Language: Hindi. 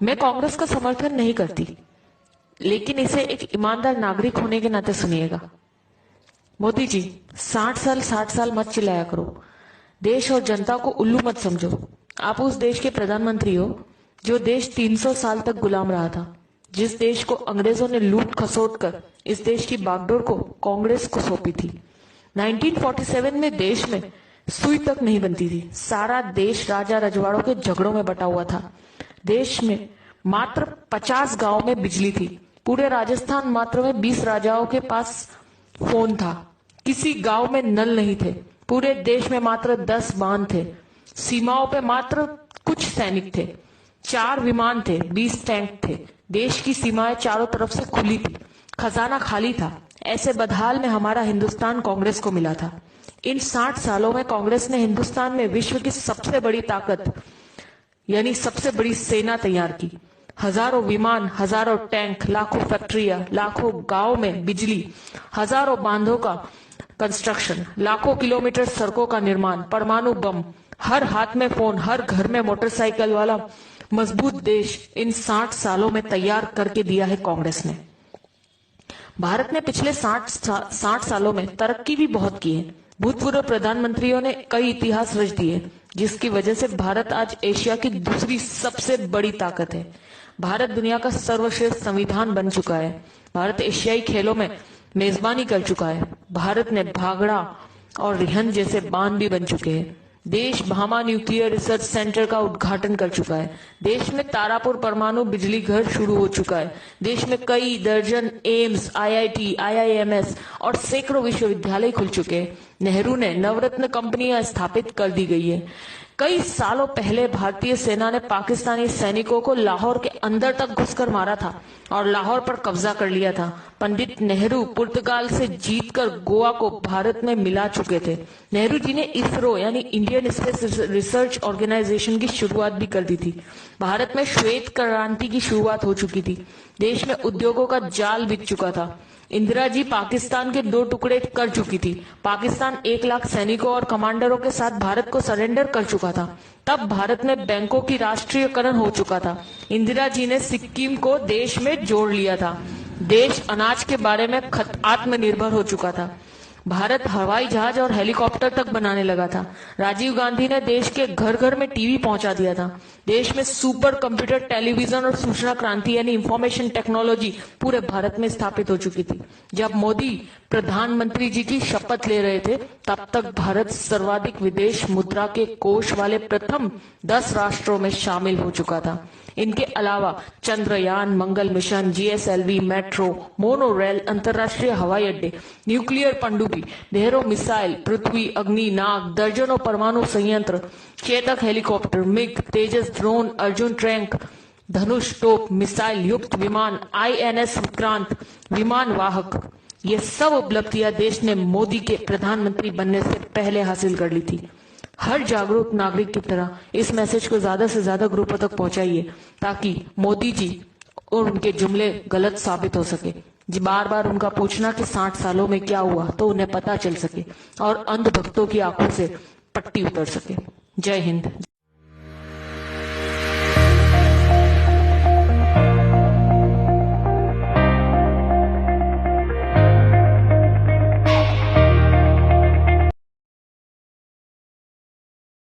मैं कांग्रेस का समर्थन नहीं करती, लेकिन इसे एक ईमानदार नागरिक होने के नाते सुनिएगा। मोदी जी, 60 साल मत चिल्लाया करो। देश और जनता को उल्लू मत समझो। आप उस देश के प्रधानमंत्री हो जो देश 300 साल तक गुलाम रहा था, जिस देश को अंग्रेजों ने लूट खसोट कर इस देश की बागडोर को कांग्रेस को सौंपी थी। 1947 में देश में सुई तक नहीं बनती थी। सारा देश राजा रजवाड़ों के झगड़ों में बटा हुआ था। देश में मात्र 50 गांव में बिजली थी। पूरे राजस्थान मात्र में 20 राजाओं के पास फोन था। किसी गांव में नल नहीं थे। पूरे देश में मात्र 10 बांध थे। सीमाओं पे मात्र कुछ सैनिक थे। 4 विमान थे, 20 टैंक थे। देश की सीमाएं चारों तरफ से खुली थी। खजाना खाली था। ऐसे बदहाल में हमारा हिंदुस्तान कांग्रेस को मिला था। इन 60 सालों में कांग्रेस ने हिंदुस्तान में विश्व की सबसे बड़ी ताकत यानी सबसे बड़ी सेना तैयार की। हजारों विमान, हजारों टैंक, लाखों फैक्ट्रियां, लाखों गांव में बिजली, हजारों बांधों का कंस्ट्रक्शन, लाखों किलोमीटर सड़कों का निर्माण, परमाणु बम, हर हाथ में फोन, हर घर में मोटरसाइकिल वाला मजबूत देश इन 60 सालों में तैयार करके दिया है कांग्रेस ने। भारत ने पिछले 60 सालों में तरक्की भी बहुत की है। भूतपूर्व प्रधानमंत्रियों ने कई इतिहास रच दिए, जिसकी वजह से भारत आज एशिया की दूसरी सबसे बड़ी ताकत है। भारत दुनिया का सर्वश्रेष्ठ संविधान बन चुका है। भारत एशियाई खेलों में मेजबानी कर चुका है। भारत ने भागड़ा और रिहंद जैसे बांध भी बन चुके हैं। देश भामा न्यूक्लियर रिसर्च सेंटर का उद्घाटन कर चुका है। देश में तारापुर परमाणु बिजली घर शुरू हो चुका है। देश में कई दर्जन एम्स, आईआईटी, आईआईएमएस और सैकड़ों विश्वविद्यालय खुल चुके हैं। नेहरू ने नवरत्न कंपनियां स्थापित कर दी गई है। कई सालों पहले भारतीय सेना ने पाकिस्तानी सैनिकों को लाहौर के अंदर तक घुसकर मारा था और लाहौर पर कब्जा कर लिया था। पंडित नेहरू पुर्तगाल से जीतकर गोवा को भारत में मिला चुके थे। नेहरू जी ने इसरो यानी इंडियन स्पेस रिसर्च ऑर्गेनाइजेशन की शुरुआत भी कर दी थी। भारत में श्वेत क्रांति की शुरुआत हो चुकी थी। देश में उद्योगों का जाल बिछ चुका था। इंदिरा जी पाकिस्तान के 2 टुकड़े कर चुकी थी। पाकिस्तान 1 लाख सैनिकों और कमांडरों के साथ भारत को सरेंडर कर चुका था। तब भारत में बैंकों की राष्ट्रीयकरण हो चुका था। इंदिरा जी ने सिक्किम को देश में जोड़ लिया था। देश अनाज के बारे में आत्मनिर्भर हो चुका था। भारत हवाई जहाज और हेलीकॉप्टर तक बनाने लगा था। राजीव गांधी ने देश के घर घर में टीवी पहुंचा दिया था। देश में सुपर कंप्यूटर, टेलीविजन और सूचना क्रांति यानी इंफॉर्मेशन टेक्नोलॉजी पूरे भारत में स्थापित हो चुकी थी। जब मोदी प्रधानमंत्री जी की शपथ ले रहे थे, तब तक भारत सर्वाधिक विदेश मुद्रा के कोष वाले प्रथम 10 राष्ट्रों में शामिल हो चुका था। इनके अलावा Chandrayaan, Mangal mission, GSLV, metro, monorail, अंतर्राष्ट्रीय हवाई अड्डे, न्यूक्लियर पनडुब्बी, ढेरों मिसाइल, पृथ्वी, अग्नि, नाग, दर्जनों परमाणु संयंत्र, चेतक हेलीकॉप्टर, मिग, तेजस ड्रोन, अर्जुन टैंक, धनुष तोप, मिसाइल युक्त विमान, आईएनएस विक्रांत, विमान वाहक, ये सब उपलब्धियां देश ने मोदी के प्रधानमंत्री बनने से पहले हासिल कर ली थी। हर जागरूक नागरिक की तरह इस मैसेज को ज्यादा से ज्यादा ग्रुपों तक पहुंचाइए, ताकि मोदी जी और उनके जुमले गलत साबित हो सके। जी बार बार उनका पूछना कि 60 सालों में क्या हुआ, तो उन्हें पता चल सके और अंधभक्तों की आंखों से पट्टी उतर सके। जय हिंद।